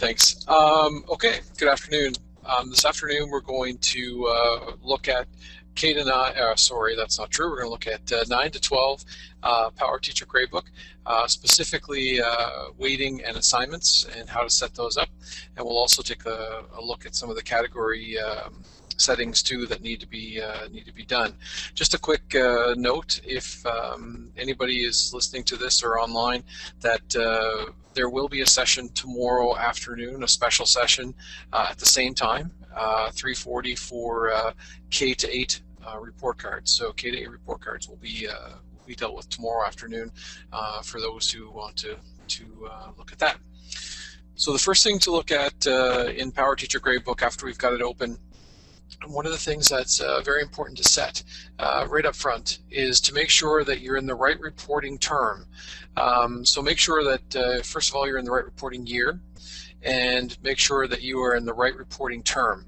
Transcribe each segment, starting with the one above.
Thanks. Okay, good afternoon. This afternoon we're going to look at K to 9, sorry, that's not true. We're going to look at 9 to 12 Power Teacher Gradebook, specifically weighting and assignments and how to set those up. And we'll also take a look at some of the category settings too that need to be done. Just a quick note, if anybody is listening to this or online, that there will be a session tomorrow afternoon, a special session at the same time, 3:40 for K to 8 report cards. So K to 8 report cards will be dealt with tomorrow afternoon for those who want to look at that. So the first thing to look at in Power Teacher Gradebook after we've got it open, one of the things that's very important to set right up front is to make sure that you're in the right reporting term. So make sure that first of all you're in the right reporting year, and make sure that you are in the right reporting term.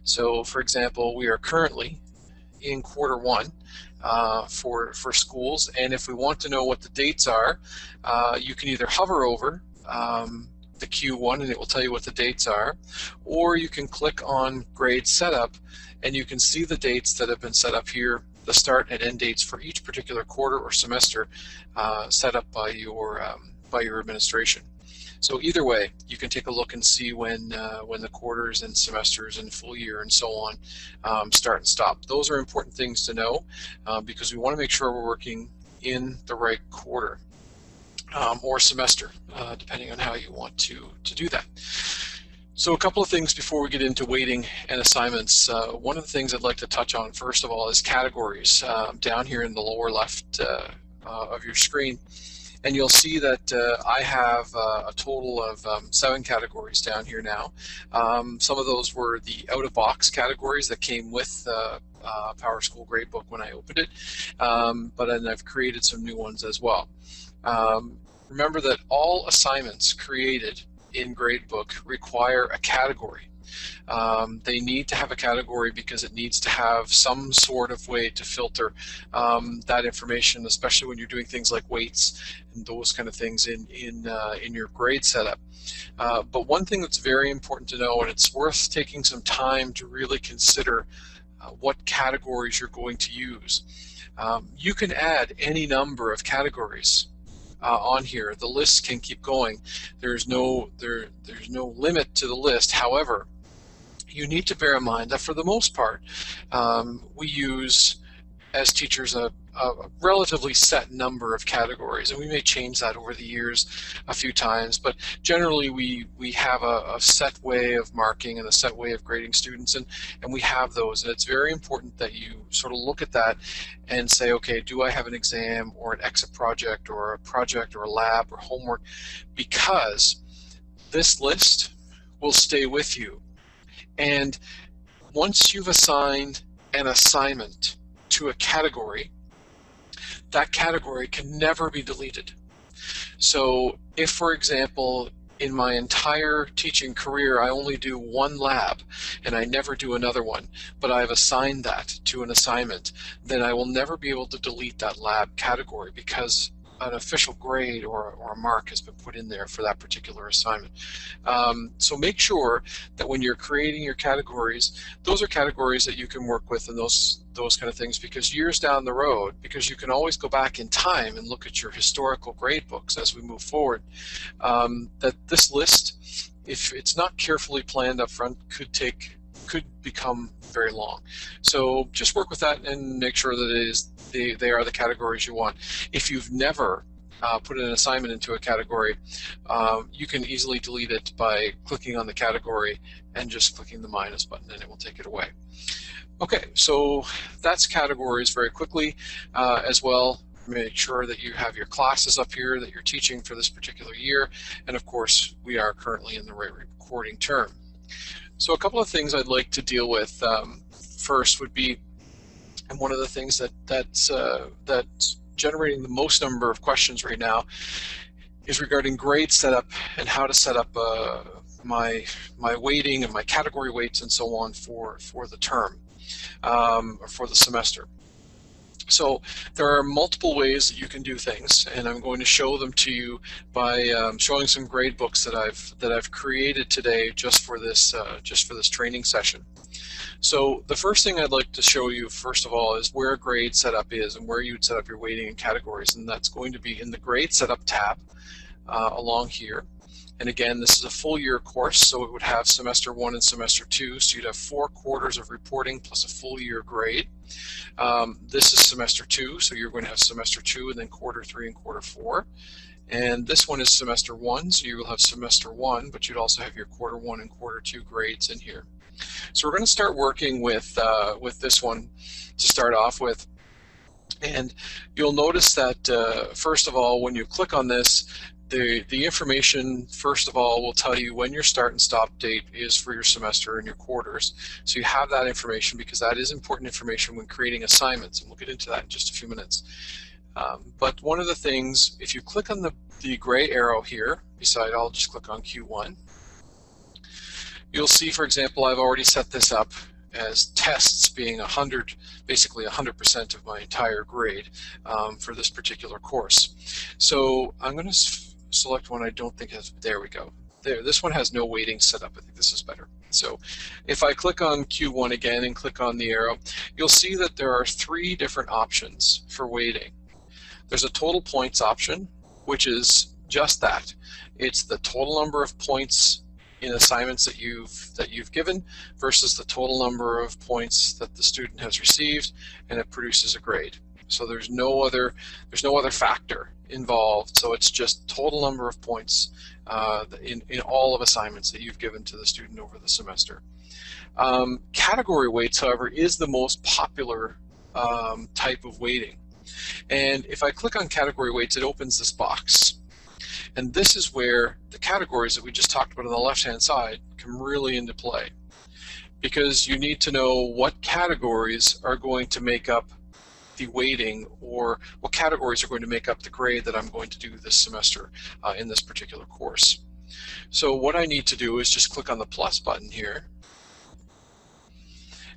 So for example, we are currently in Q1 for schools, and if we want to know what the dates are, you can either hover over the Q1 and it will tell you what the dates are, or you can click on Grade Setup and you can see the dates that have been set up here, the start and end dates for each particular quarter or semester set up by your administration. So either way, you can take a look and see when the quarters and semesters and full year and so on start and stop. Those are important things to know because we want to make sure we're working in the right quarter or semester, depending on how you want to do that. So a couple of things before we get into weighting and assignments. One of the things I'd like to touch on first of all is categories down here in the lower left of your screen. And you'll see that I have a total of 7 categories down here now. Some of those were the out-of-box categories that came with Power School Gradebook when I opened it, but then I've created some new ones as well. Remember that all assignments created in Gradebook require a category. They need to have a category because it needs to have some sort of way to filter that information, especially when you're doing things like weights and those kind of things in your grade setup. But one thing that's very important to know, and it's worth taking some time to really consider what categories you're going to use. You can add any number of categories on here. The list can keep going. There's no limit to the list. However, you need to bear in mind that for the most part, we use, as teachers, a relatively set number of categories, and we may change that over the years a few times, but generally we have a set way of marking and a set way of grading students, and we have those, and it's very important that you sort of look at that and say, okay, do I have an exam or an exit project or a lab or homework, because this list will stay with you. And once you've assigned an assignment to a category, that category can never be deleted. So if, for example, in my entire teaching career I only do one lab and I never do another one, but I've assigned that to an assignment, then I will never be able to delete that lab category because an official grade or a mark has been put in there for that particular assignment. So make sure that when you're creating your categories, those are categories that you can work with and those kind of things, because years down the road, because you can always go back in time and look at your historical grade books as we move forward, that this list, if it's not carefully planned up front, could become very long. So just work with that and make sure that they are the categories you want. If you've never put an assignment into a category, you can easily delete it by clicking on the category and just clicking the minus button, and it will take it away. Okay, so that's categories very quickly. As well, make sure that you have your classes up here that you're teaching for this particular year, and of course we are currently in the right recording term. So a couple of things I'd like to deal with first would be, and one of the things that's generating the most number of questions right now is regarding grade setup and how to set up my weighting and my category weights and so on for the term or for the semester. So there are multiple ways that you can do things, and I'm going to show them to you by showing some grade books that I've created today just for this training session. So the first thing I'd like to show you first of all is where grade setup is and where you would set up your weighting and categories, and that's going to be in the grade setup tab along here. And again, this is a full year course, so it would have semester 1 and semester 2, so you'd have 4 quarters of reporting plus a full year grade. This is semester 2, so you're going to have semester 2 and then quarter 3 and quarter 4. And this one is semester 1, so you will have semester 1, but you'd also have your quarter 1 and quarter 2 grades in here. So we're going to start working with this one to start off with. And you'll notice that first of all, when you click on this, the information, first of all, will tell you when your start and stop date is for your semester and your quarters. So you have that information because that is important information when creating assignments, and we'll get into that in just a few minutes. But one of the things, if you click on the gray arrow here, beside, I'll just click on Q1, you'll see, for example, I've already set this up as tests being 100, basically 100% of my entire grade for this particular course. So I'm going to select one I don't think has, there we go. There, this one has no weighting set up. I think this is better. So if I click on Q1 again and click on the arrow, you'll see that there are 3 different options for weighting. There's a total points option, which is just that. It's the total number of points in assignments that you've given versus the total number of points that the student has received, and it produces a grade. So there's no other factor involved. So it's just total number of points in all of assignments that you've given to the student over the semester. Category weights, however, is the most popular type of weighting. And if I click on category weights, it opens this box. And this is where the categories that we just talked about on the left-hand side come really into play, because you need to know what categories are going to make up the weighting, or what categories are going to make up the grade that I'm going to do this semester in this particular course. So what I need to do is just click on the plus button here,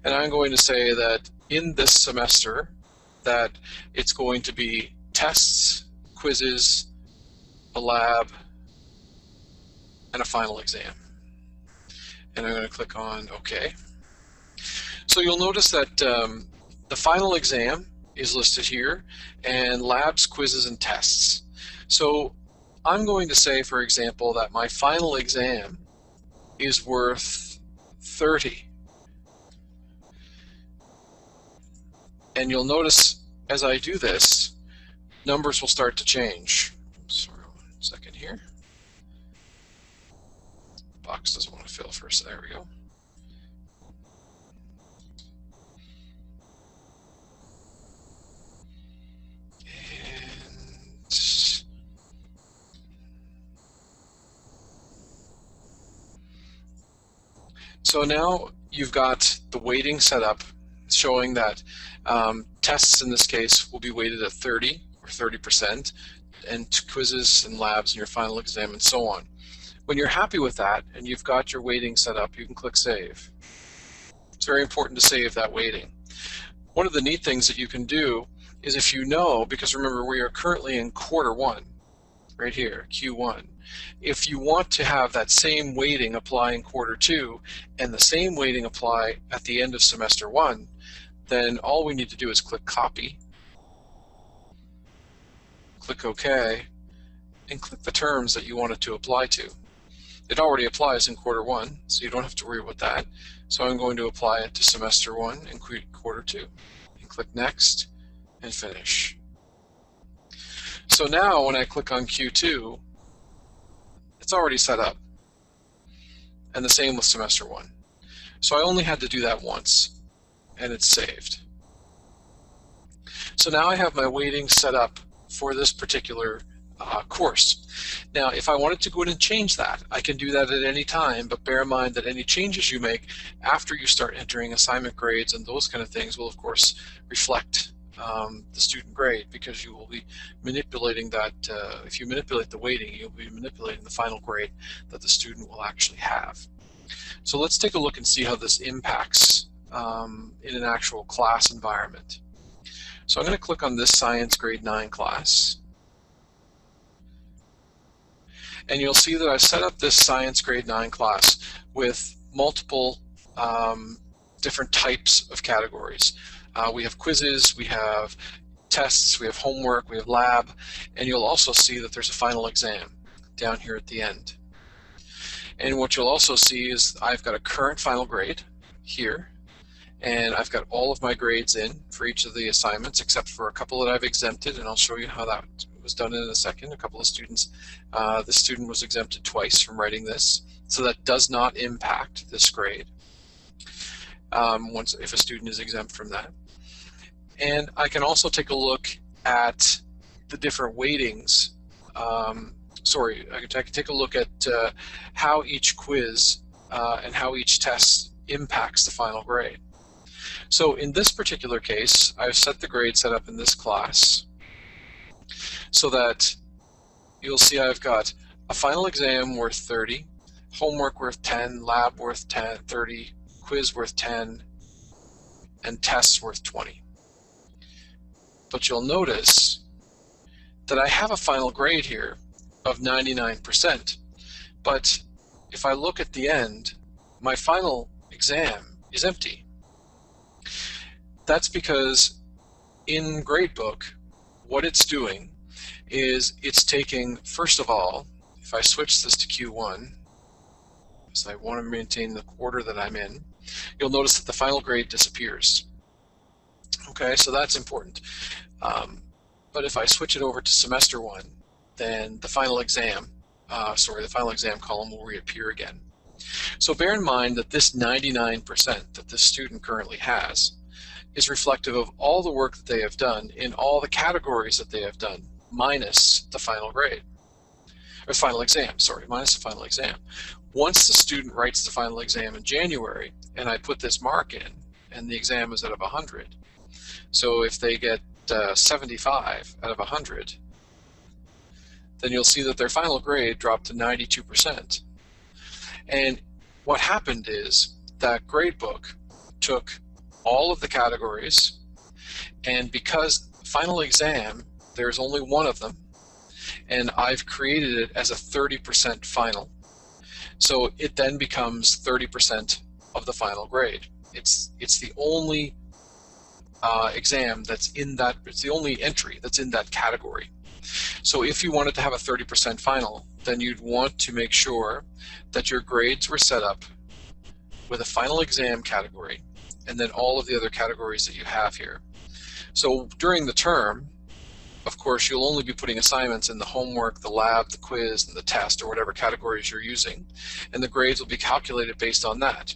and I'm going to say that in this semester that it's going to be tests, quizzes, a lab, and a final exam. And I'm going to click on OK. So you'll notice that the final exam is listed here, and labs, quizzes, and tests. So I'm going to say, for example, that my final exam is worth 30. And you'll notice as I do this, numbers will start to change. Sorry, 1 second here. The box doesn't want to fill first. There we go. So now you've got the weighting set up, showing that tests in this case will be weighted at 30 or 30%, and quizzes and labs and your final exam and so on. When you're happy with that and you've got your weighting set up, you can click Save. It's very important to save that weighting. One of the neat things that you can do is, if you know, because remember we are currently in quarter 1, right here, Q1. If you want to have that same weighting apply in quarter 2 and the same weighting apply at the end of semester 1, then all we need to do is click Copy, click OK, and click the terms that you want it to apply to. It already applies in quarter 1, so you don't have to worry about that. So I'm going to apply it to semester 1 and quarter 2. And click Next and Finish. So now when I click on Q2, it's already set up. And the same with semester 1. So I only had to do that once, and it's saved. So now I have my weighting set up for this particular course. Now, if I wanted to go in and change that, I can do that at any time, but bear in mind that any changes you make after you start entering assignment grades and those kind of things will, of course, reflect the student grade, because you will be manipulating that. If you manipulate the weighting, you'll be manipulating the final grade that the student will actually have. So let's take a look and see how this impacts in an actual class environment. So I'm going to click on this Science Grade 9 class. And you'll see that I've set up this Science Grade 9 class with multiple different types of categories. We have quizzes, we have tests, we have homework, we have lab, and you'll also see that there's a final exam down here at the end. And what you'll also see is I've got a current final grade here, and I've got all of my grades in for each of the assignments except for a couple that I've exempted, and I'll show you how that was done in a second. A couple of students, this student was exempted twice from writing this, so that does not impact this grade if a student is exempt from that. And I can also take a look at the different weightings. I can take a look at how each quiz and how each test impacts the final grade. So in this particular case, I've set the grade set up in this class so that you'll see I've got a final exam worth 30, homework worth 10, lab worth 10, 30, quiz worth 10, and tests worth 20. But you'll notice that I have a final grade here of 99%. But if I look at the end, my final exam is empty. That's because in Gradebook, what it's doing is it's taking, first of all, if I switch this to Q1, because I want to maintain the quarter that I'm in, you'll notice that the final grade disappears. Okay, so that's important. But if I switch it over to semester 1, then the final exam, the final exam column will reappear again. So bear in mind that this 99% that this student currently has is reflective of all the work that they have done in all the categories that they have done, minus the final grade, or final exam, minus the final exam. Once the student writes the final exam in January, and I put this mark in, and the exam is out of 100, so if they get 75 out of 100, then you'll see that their final grade dropped to 92%. And what happened is that Gradebook took all of the categories, and because final exam, there's only one of them, and I've created it as a 30% final. So it then becomes 30% of the final grade. It's the only exam that's in that, it's the only entry that's in that category. So if you wanted to have a 30% final, then you'd want to make sure that your grades were set up with a final exam category and then all of the other categories that you have here. So during the term, of course, you'll only be putting assignments in the homework, the lab, the quiz, and the test, or whatever categories you're using, and the grades will be calculated based on that.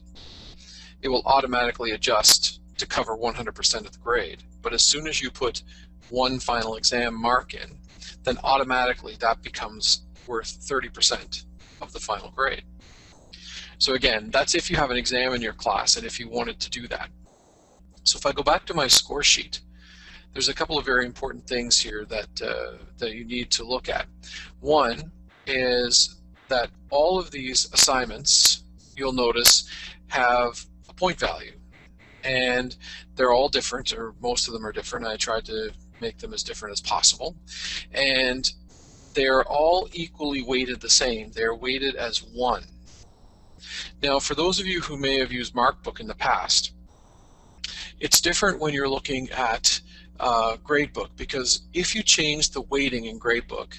It will automatically adjust to cover 100% of the grade, but as soon as you put one final exam mark in, then automatically that becomes worth 30% of the final grade. So again, that's if you have an exam in your class and if you wanted to do that. So if I go back to my score sheet, there's a couple of very important things here that you need to look at. One is that all of these assignments, you'll notice, have a point value. And they're all different, or most of them are different. I tried to make them as different as possible. And they're all equally weighted the same. They're weighted as 1. Now, for those of you who may have used Markbook in the past, it's different when you're looking at Gradebook, because if you change the weighting in Gradebook,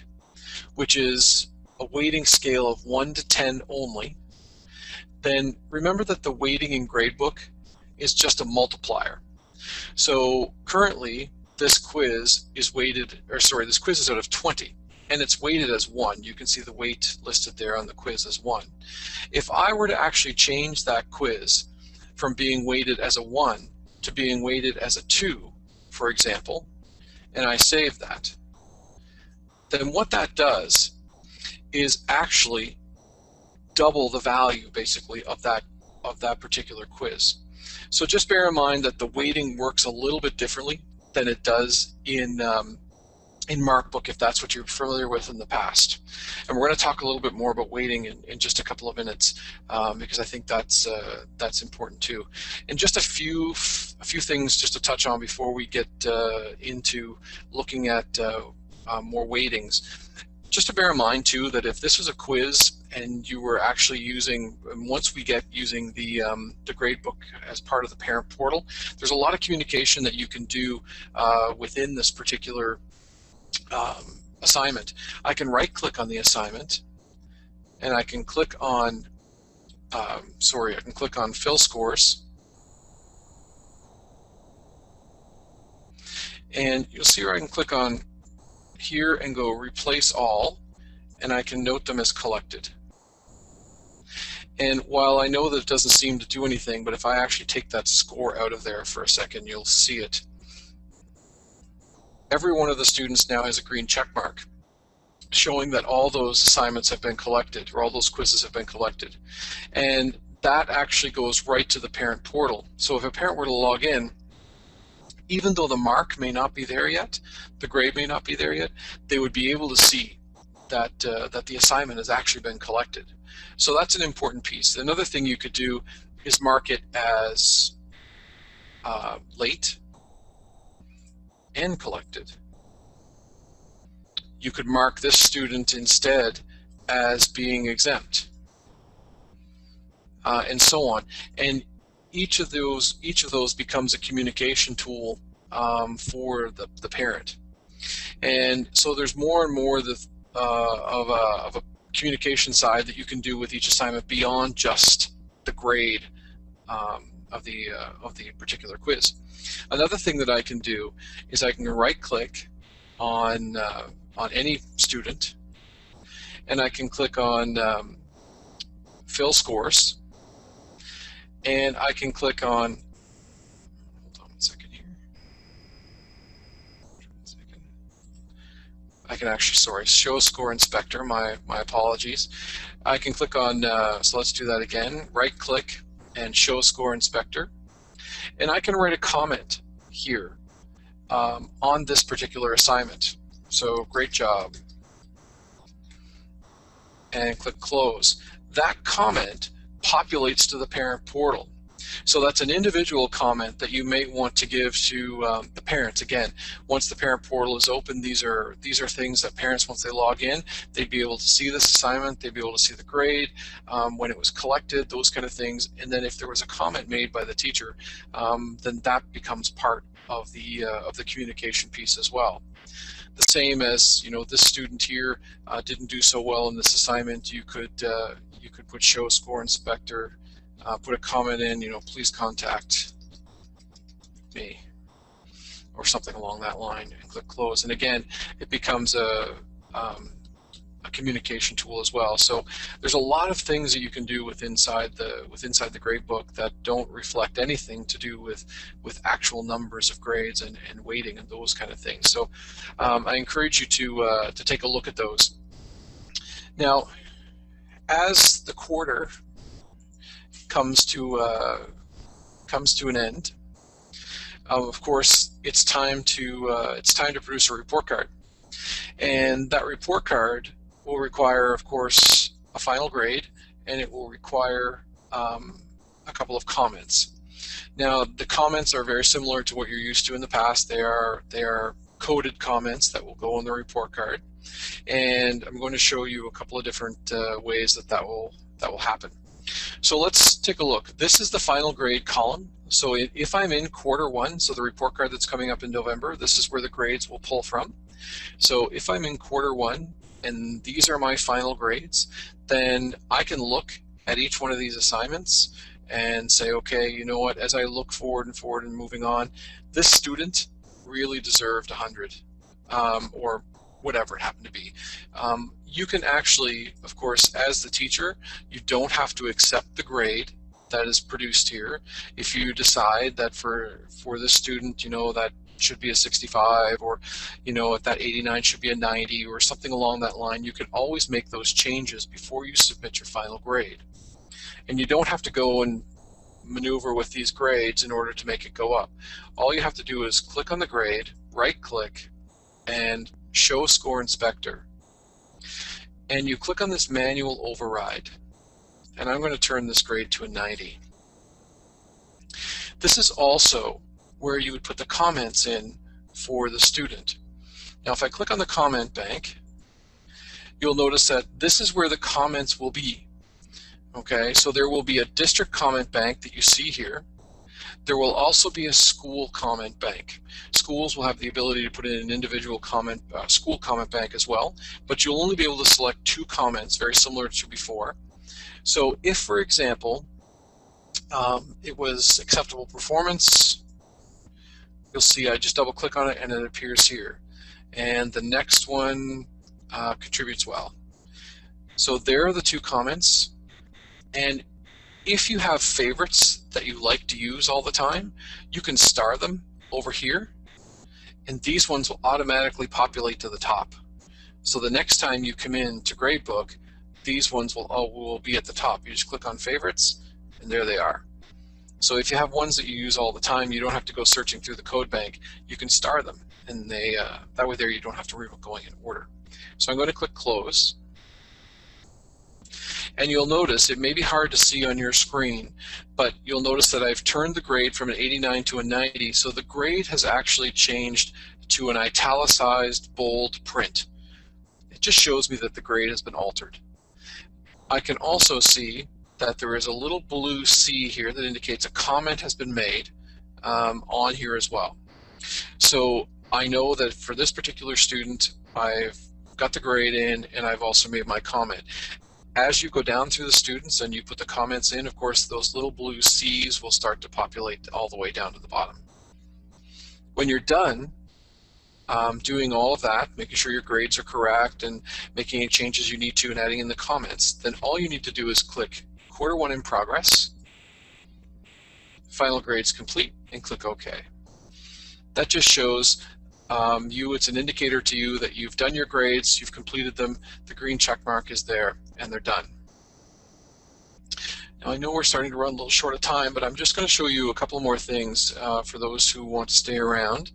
which is a weighting scale of 1 to 10 only, then remember that the weighting in Gradebook is just a multiplier. So currently this quiz is weighted, this quiz is out of 20, and it's weighted as 1. You can see the weight listed there on the quiz as 1. If I were to actually change that quiz from being weighted as a 1 to being weighted as a 2, for example, and I save that, then what that does is actually double the value, basically, of that particular quiz. So just bear in mind that the weighting works a little bit differently than it does in in Markbook if that's what you're familiar with in the past. And we're going to talk a little bit more about weighting in just a couple of minutes, because I think that's important too. And just a few things just to touch on before we get into looking at more weightings. Just to bear in mind too that if this was a quiz and you were actually using, once we get using the gradebook as part of the parent portal, there's a lot of communication that you can do within this particular assignment. I can right click on the assignment and I can click on I can click on fill scores, and you'll see where I can click on here and go replace all, and I can note them as collected. And while I know that it doesn't seem to do anything, but if I actually take that score out of there for a second, you'll see it. Every one of the students now has a green check mark showing that all those assignments have been collected, or all those quizzes have been collected. And that actually goes right to the parent portal. So if a parent were to log in, even though the mark may not be there yet, the grade may not be there yet, they would be able to see that, that the assignment has actually been collected. So that's an important piece. Another thing you could do is mark it as late and collected. You could mark this student instead as being exempt, and so on. And each of those becomes a communication tool for the parent. And so there's more and more of a communication side that you can do with each assignment beyond just the grade of the particular quiz. Another thing that I can do is I can right-click on any student, and I can click on fill scores, and I can click on, hold on a second here. I can actually, sorry, show score inspector, my apologies. I can click on, so let's do that again, right-click and show score inspector. And I can write a comment here on this particular assignment. So great job, and click close. That comment populates to the parent portal. So that's an individual comment that you may want to give to the parents. Again, once the parent portal is open, these are things that parents, once they log in, they'd be able to see this assignment, they'd be able to see the grade, when it was collected, those kind of things. And then if there was a comment made by the teacher, then that becomes part of the communication piece as well. The same as, you know, this student here didn't do so well in this assignment, you could put show score inspector, put a comment in, you know, please contact me, or something along that line, and click close. And again, it becomes a communication tool as well. So there's a lot of things that you can do inside the gradebook that don't reflect anything to do with actual numbers of grades and weighting and those kind of things. So I encourage you to take a look at those. Now, as the quarter comes to an end, of course, it's time to produce a report card, and that report card will require, of course, a final grade, and it will require a couple of comments. Now, the comments are very similar to what you're used to in the past. They are coded comments that will go on the report card, and I'm going to show you a couple of different ways that will happen. So let's take a look. This is the final grade column. So if I'm in quarter one, so the report card that's coming up in November, this is where the grades will pull from. So if I'm in quarter one and these are my final grades, then I can look at each one of these assignments and say, okay, you know what, as I look forward and moving on, this student really deserved 100, or whatever it happened to be. You can actually, of course, as the teacher, you don't have to accept the grade that is produced here. If you decide that for this student, you know, that should be a 65, or, you know, if that 89 should be a 90, or something along that line, you can always make those changes before you submit your final grade. And you don't have to go and maneuver with these grades in order to make it go up. All you have to do is click on the grade, right click, and Show Score Inspector, and you click on this manual override, and I'm going to turn this grade to a 90. This is also where you would put the comments in for the student. Now if I click on the comment bank, you'll notice that this is where the comments will be. Okay, so there will be a district comment bank that you see here. There will also be a school comment bank. Schools will have the ability to put in an individual comment, school comment bank as well, but you'll only be able to select 2 comments, very similar to before. So if, for example, it was acceptable performance, you'll see I just double click on it and it appears here. And the next one contributes well. So there are the 2 comments. And if you have favorites that you like to use all the time, you can star them over here, and these ones will automatically populate to the top. So the next time you come in to Gradebook, these ones will be at the top. You just click on favorites, and there they are. So if you have ones that you use all the time, you don't have to go searching through the code bank. You can star them, and that way there you don't have to worry about going in order. So I'm going to click Close. And you'll notice, it may be hard to see on your screen, but you'll notice that I've turned the grade from an 89 to a 90, so the grade has actually changed to an italicized bold print. It just shows me that the grade has been altered. I can also see that there is a little blue C here that indicates a comment has been made on here as well. So I know that for this particular student, I've got the grade in and I've also made my comment. As you go down through the students and you put the comments in, of course, those little blue C's will start to populate all the way down to the bottom. When you're done doing all of that, making sure your grades are correct and making any changes you need to and adding in the comments, then all you need to do is click Quarter 1 in progress, Final grades complete, and click OK. That just shows it's an indicator to you that you've done your grades, you've completed them, the green check mark is there, and they're done. Now I know we're starting to run a little short of time, but I'm just going to show you a couple more things for those who want to stay around.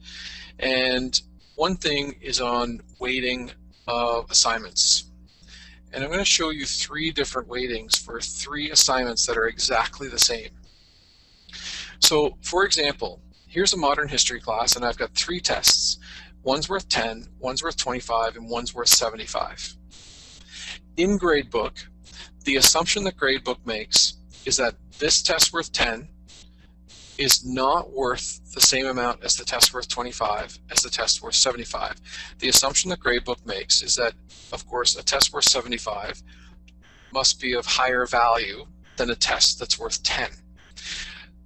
And one thing is on weighting of assignments. And I'm going to show you 3 different weightings for 3 assignments that are exactly the same. So for example, here's a modern history class and I've got 3 tests. One's worth 10, one's worth 25, and one's worth 75. In Gradebook, the assumption that Gradebook makes is that this test worth 10 is not worth the same amount as the test worth 25 as the test worth 75. The assumption that Gradebook makes is that, of course, a test worth 75 must be of higher value than a test that's worth 10.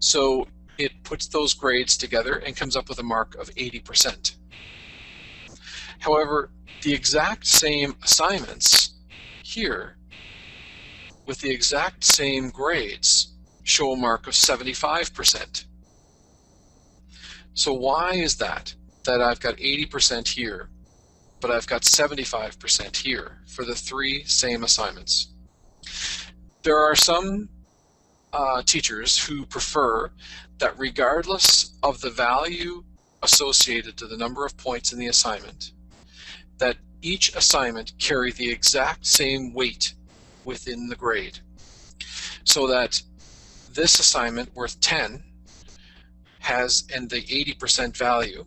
So it puts those grades together and comes up with a mark of 80%. However, the exact same assignments here with the exact same grades show a mark of 75%. So why is that I've got 80% here, but I've got 75% here for the 3 same assignments? There are some teachers who prefer that regardless of the value associated to the number of points in the assignment, that each assignment carry the exact same weight within the grade, so that this assignment worth 10 has, and the 80% value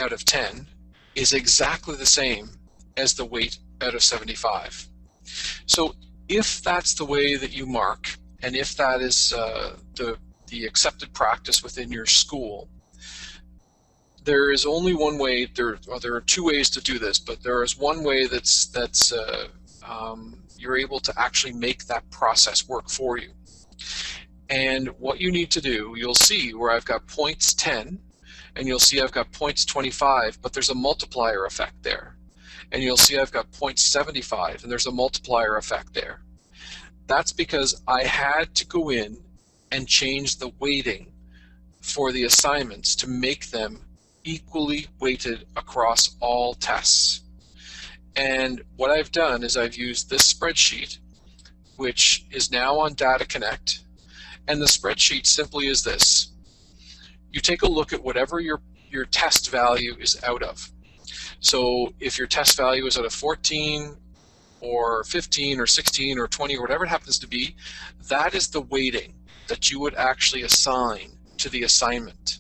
out of 10 is exactly the same as the weight out of 75. So if that's the way that you mark, and if that is the accepted practice within your school, there is only one way. There are 2 ways to do this, but there is one way that's you're able to actually make that process work for you. And what you need to do, you'll see where I've got points 10, and you'll see I've got points 25, but there's a multiplier effect there. And you'll see I've got points 75, and there's a multiplier effect there. That's because I had to go in and change the weighting for the assignments to make them equally weighted across all tests. And what I've done is I've used this spreadsheet, which is now on Data Connect, and the spreadsheet simply is this. You take a look at whatever your test value is out of. So if your test value is at a 14 or 15 or 16 or 20 or whatever it happens to be, that is the weighting that you would actually assign to the assignment.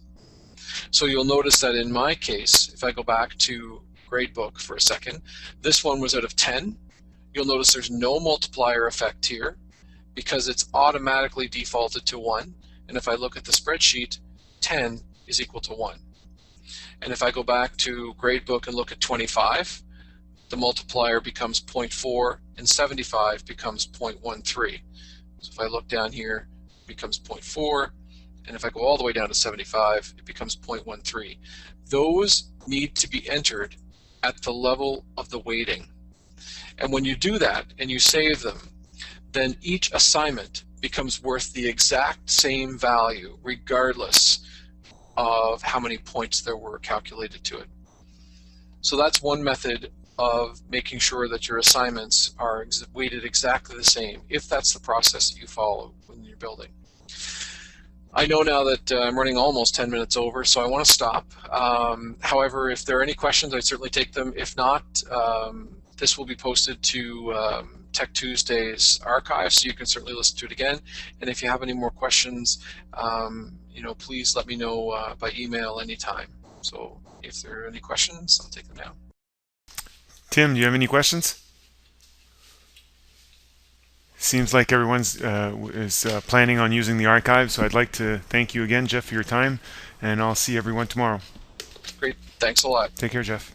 So you'll notice that in my case, if I go back to Gradebook for a second, this one was out of 10. You'll notice there's no multiplier effect here because it's automatically defaulted to 1. And if I look at the spreadsheet, 10 is equal to 1. And if I go back to Gradebook and look at 25, the multiplier becomes 0.4 and 75 becomes 0.13. So if I look down here, it becomes 0.4, and if I go all the way down to 75, it becomes 0.13. Those need to be entered at the level of the weighting. And when you do that and you save them, then each assignment becomes worth the exact same value regardless of how many points there were calculated to it. So that's one method of making sure that your assignments are weighted exactly the same, if that's the process that you follow when you're building. I know now that I'm running almost 10 minutes over, so I want to stop. However, if there are any questions, I'd certainly take them. If not, this will be posted to Tech Tuesday's archive, so you can certainly listen to it again. And if you have any more questions, please let me know by email anytime. So if there are any questions, I'll take them now. Tim, do you have any questions? Seems like everyone's is planning on using the archive, so I'd like to thank you again, Jeff, for your time, and I'll see everyone tomorrow. Great. Thanks a lot. Take care, Jeff.